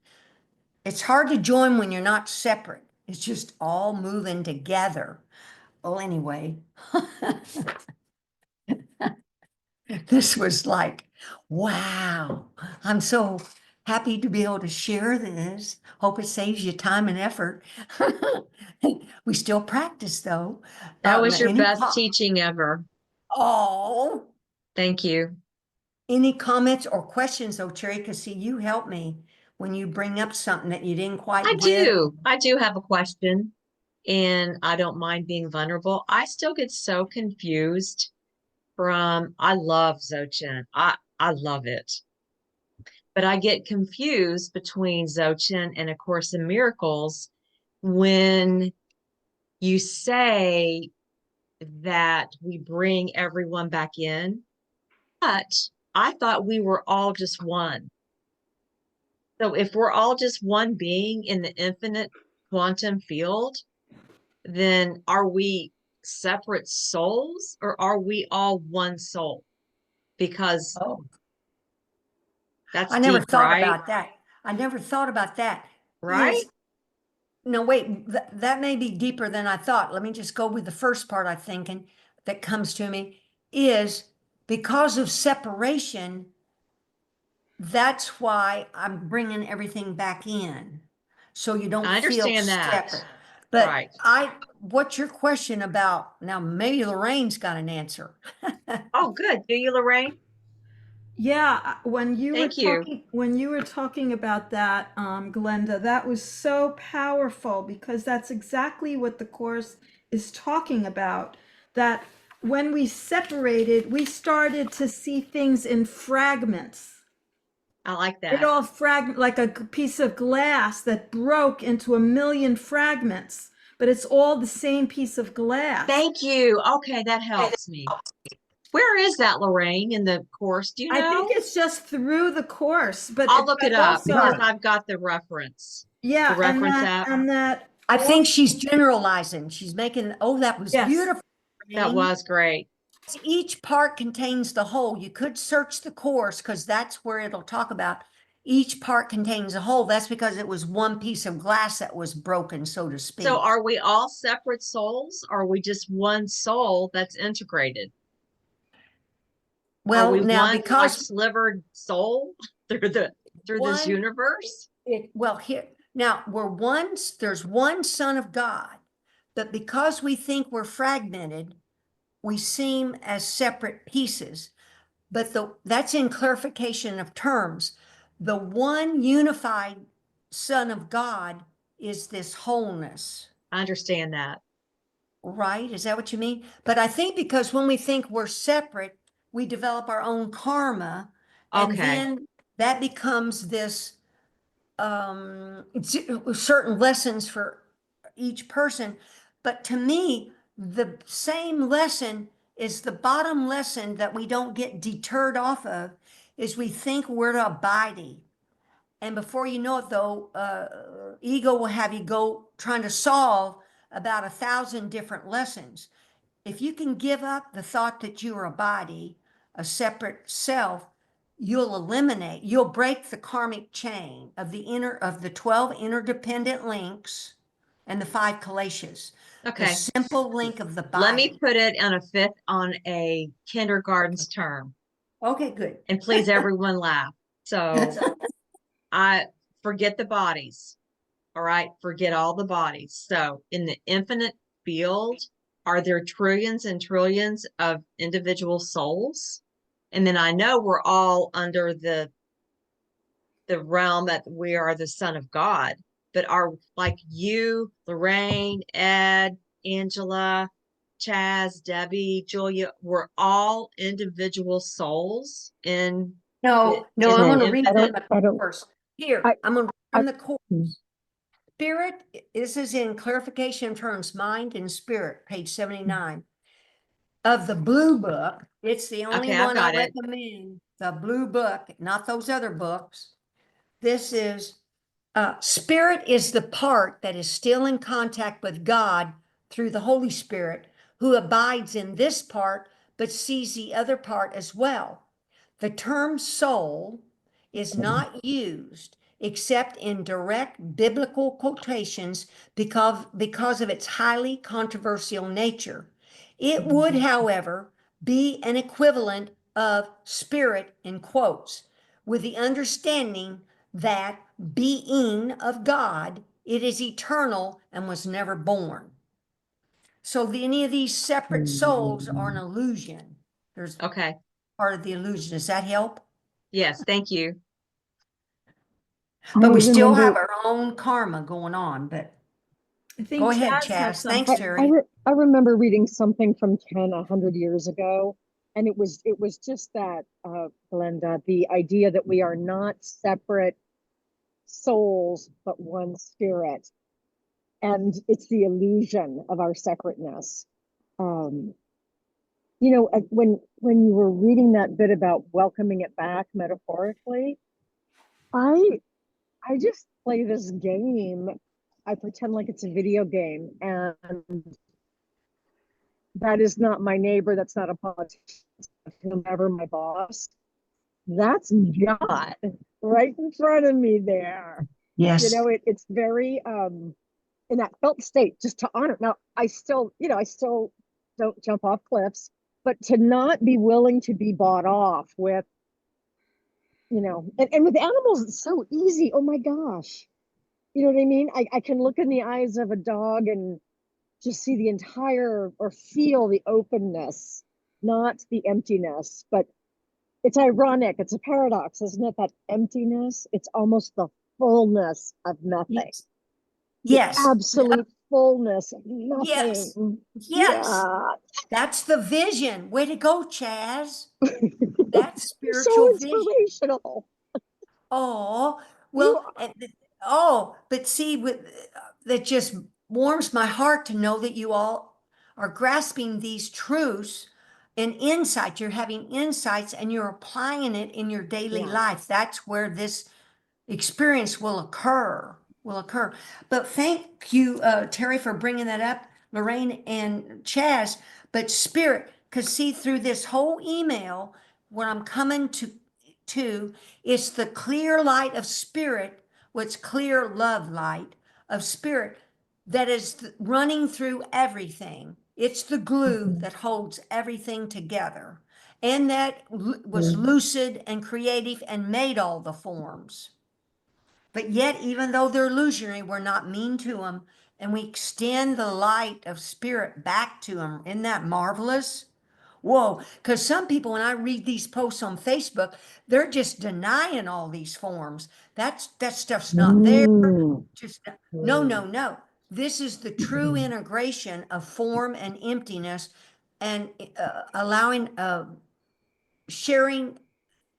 It's hard to join when you're not separate. It's just all moving together. Well, anyway. This was like, wow, I'm so happy to be able to share this. Hope it saves you time and effort. We still practice though. That was your best teaching ever. Oh, thank you. Any comments or questions though, Terry? Because see, you help me when you bring up something that you didn't quite get. I do have a question, and I don't mind being vulnerable. I still get so confused I love Dzogchen. I love it. But I get confused between Dzogchen and A Course in Miracles when you say that we bring everyone back in, but I thought we were all just one. So if we're all just one being in the infinite quantum field, then are we separate souls or are we all one soul? Because Oh, that's I never deep, thought right? about that. I never thought about that. Right? Is No, wait, that may be deeper than I thought. Let me just go with the first part I'm thinking that comes to me is because of separation, that's why I'm bringing everything back in. So you don't I feel understand that. separate. But Right. what's your question about? Now, maybe Lorraine's got an answer. Oh, good. Do you, Lorraine? Yeah, when Thank you. you were talking about that, Glenda, that was so powerful because that's exactly what the course is talking about. That when we separated, we started to see things in fragments. I like It that. all fragment like a piece of glass that broke into a million fragments, but it's all the same piece of glass. Thank you. Okay, that helps me. Where is that, Lorraine, in the course? Do you I think know? it's just through the course, I'll look but it up because also, I've got the yeah, reference app. and that I all, think she's generalizing. She's making, oh, that was yes, beautiful, That Lorraine. was great. Each part contains the whole. You could search the course because that's where it'll talk about each part contains a whole. That's because it was one piece of glass that was broken, so to So speak. are we all separate souls? Or are we just one soul that's integrated? Are we Well, now one like because slivered soul through this one, universe? well, here, now there's one Son of God, but because we think we're fragmented, we seem as separate pieces. But that's in clarification of terms. The one unified Son of God is this wholeness, I understand that. right? Is that what you mean? But I think because when we think we're separate, we develop our own karma, and Okay. then that becomes this certain lessons for each person. But to me, the same lesson is the bottom lesson that we don't get deterred off of is we think we're abiding. And before you know it, though, ego will have you go trying to solve about 1,000 different lessons. If you can give up the thought that you are a body, a separate self, you'll break the karmic chain of the 12 interdependent links and the 5 kaleshas, the Okay. simple link of the Let me body. put it on a kindergarten's term, Okay, good. and please everyone laugh. So I forget the bodies. All right, forget all the bodies. So in the infinite field, are there trillions and trillions of individual souls? And then I know we're all under the realm that we are the Son of God, but are like you, Lorraine, Ed, Angela, Chaz, Debbie, Julia, we're all individual souls No, no, in I'm the going No, to read I from don't, infinite. the I don't, course. Here, I, I'm going to read I, from the course. Spirit, this is in clarification of terms, mind and spirit, page 79. Of the blue book, it's the only Okay, I've one I got it. recommend, the blue book, not those other books. This is spirit is the part that is still in contact with God through the Holy Spirit, who abides in this part but sees the other part as well. The term soul is not used except in direct biblical quotations because of its highly controversial nature. It would, however, be an equivalent of spirit in quotes, with the understanding that being of God, it is eternal and was never born. So any of these separate souls are an illusion. There's Okay. part of the illusion. Does that help? Yes, thank you. I But we still have remember, our own karma going on. But I go think ahead, Chaz had Chaz. Thanks, something. Terry. I remember reading something from Ken 100 years ago, and it was just that, Glenda, the idea that we are not separate souls, but one spirit. and it's the illusion of our separateness. Um, when you were reading that bit about welcoming it back metaphorically, I I just play this game. I pretend like it's a video game, and that is not my neighbor. That's not a politician. Whomever my boss. That's God right in front of me there. Yes. It's very in that felt state, just to honor. Now, I still don't jump off cliffs, but to not be willing to be bought off with, and with animals, it's so easy. Oh my gosh. You know what I mean? I can look in the eyes of a dog and just see the entire or feel the openness, not the emptiness. But it's ironic. It's a paradox, isn't it? That emptiness, it's almost the fullness of nothing. Yes. The Yes. absolute fullness of nothing. Yes. Yes. Yeah. That's the vision. Way to go, Chaz. That's You're so spiritual vision. inspirational. Oh, You well, but see, that just warms my heart to know that you all are grasping these truths and insights. You're having insights and you're applying it in your daily Yeah. life. That's where this experience will occur. But thank you, Terry, for bringing that up, Lorraine and Chaz. But spirit, because see, through this whole email, what I'm coming to is the clear light of spirit, what's clear love light of spirit that is running through everything. It's the glue Mhm. that holds everything together, and that was Mhm. lucid and creative and made all the forms. But yet, even though they're illusionary, we're not mean to them, and we extend the light of spirit back to them. Isn't that marvelous? Whoa, because some people, when I read these posts on Facebook, they're just denying all these forms. That stuff's not there. Mm. Just no, Mm. no, no. This is the true integration of form and emptiness, and allowing, sharing,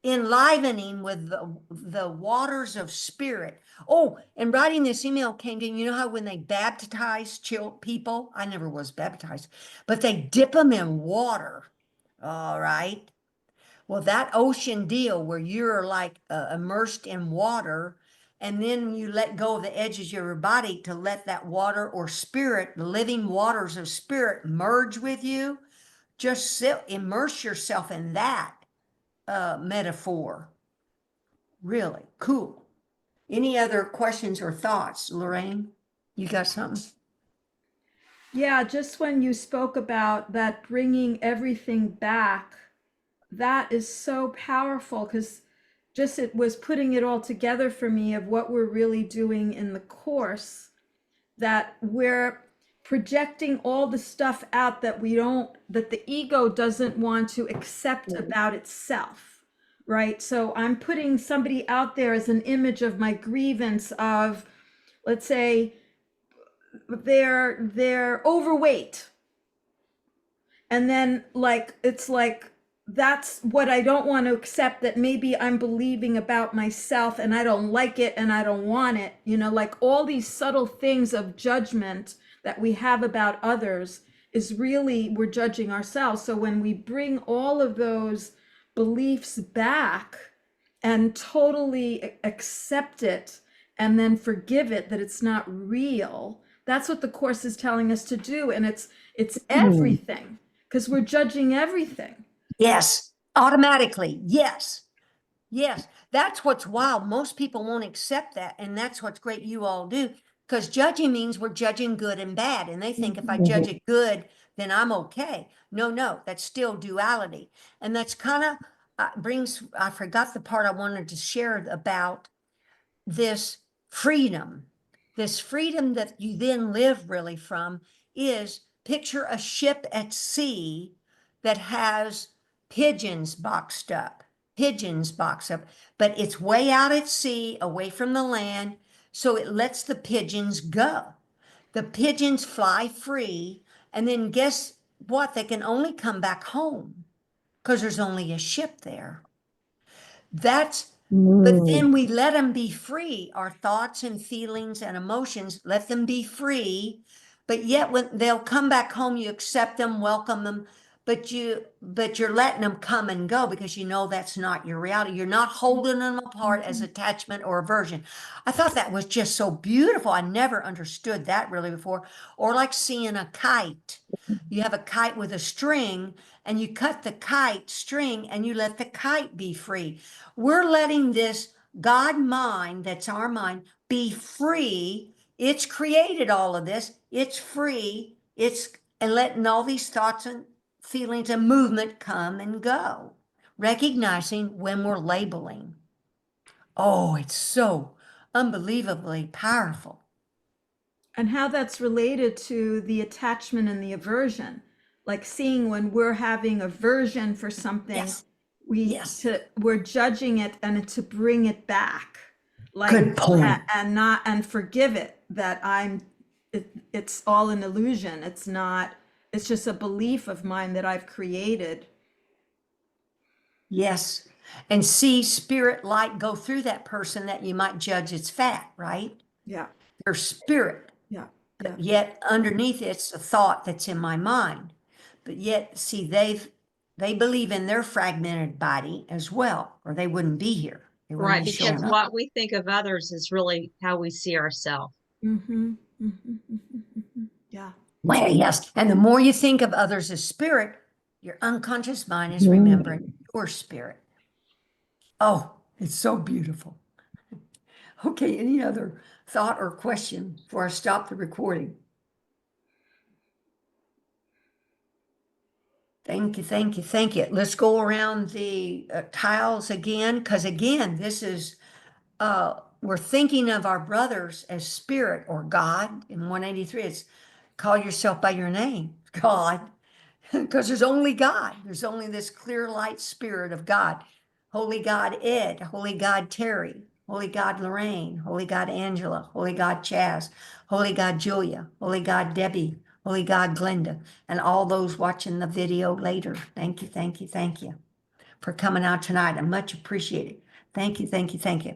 enlivening with the waters of spirit. Oh, and writing this email came to, how when they baptize people, I never was baptized, but they dip them in water. All right. Well, that ocean deal where you're like immersed in water, and then you let go of the edges of your body to let that water or spirit, the living waters of spirit, merge with you. Just immerse yourself in that metaphor. Really cool. Any other questions or thoughts, Lorraine? You got something? Yeah, just when you spoke about that bringing everything back, that is so powerful because just it was putting it all together for me of what we're really doing in the course, that we're projecting all the stuff out that that the ego doesn't want to accept about itself, right? So I'm putting somebody out there as an image of my grievance of, let's say, they're overweight, and then like it's like that's what I don't want to accept, that maybe I'm believing about myself and I don't like it and I don't want it, like all these subtle things of judgment that we have about others is really we're judging ourselves. So when we bring all of those beliefs back and totally accept it and then forgive it, that it's not real, that's what the course is telling us to do. And it's Mm. everything, because we're judging everything. Yes. Automatically. Yes. Yes. That's what's wild. Most people won't accept that. And that's what's great you all do. Because judging means we're judging good and bad. And they think if I judge Mhm. it good, then I'm okay. No, no, that's still duality. And that's kind of I forgot the part I wanted to share about this freedom. This freedom that you then live really from is, picture a ship at sea that has pigeons boxed up, but it's way out at sea, away from the land. So it lets the pigeons go. The pigeons fly free. And then guess what? They can only come back home because there's only a ship there. That's But Mm. then we let them be free. Our thoughts and feelings and emotions, let them be free. But yet when they'll come back home, you accept them, welcome them, but you're letting them come and go because you know that's not your reality. You're not holding them apart as attachment or aversion. I thought that was just so beautiful. I never understood that really before. Or like seeing a kite. You have a kite with a string and you cut the kite string and you let the kite be free. We're letting this God mind, that's our mind, be free. It's created all of this. It's free. And letting all these thoughts and feelings and movement come and go. Recognizing when we're labeling. Oh, it's so unbelievably powerful. And how that's related to the attachment and the aversion. Like seeing when we're having aversion for something, Yes. we Yes. we're judging it and to bring it back. Like Good point. and forgive it that it's all an illusion. It's not, it's just a belief of mine that I've created. Yes. And see spirit light go through that person that you might judge it's fat, right? Yeah, Their spirit. yeah, yeah. But yet underneath it's a thought that's in my mind. But yet, see, they believe in their fragmented body as well, or they wouldn't be here. They wouldn't Right, be because showing up. what we think of others is really how we see ourselves. Mm-hmm, mm-hmm, mm-hmm, mm-hmm. Yeah. Well, yes. And the more you think of others as spirit, your unconscious mind is Mm. remembering your spirit. Oh, it's so beautiful. Okay, any other thought or question before I stop the recording? Thank you, thank you, thank you. Let's go around the tiles again, because again, this is, we're thinking of our brothers as spirit or God. In 183, it's call yourself by your name, God, because there's only God. There's only this clear light spirit of God. Holy God Ed, Holy God Terry, Holy God Lorraine, Holy God Angela, Holy God Chaz, Holy God Julia, Holy God Debbie, Holy God Glenda, and all those watching the video later. Thank you, thank you, thank you for coming out tonight. I much appreciate it. Thank you, thank you, thank you.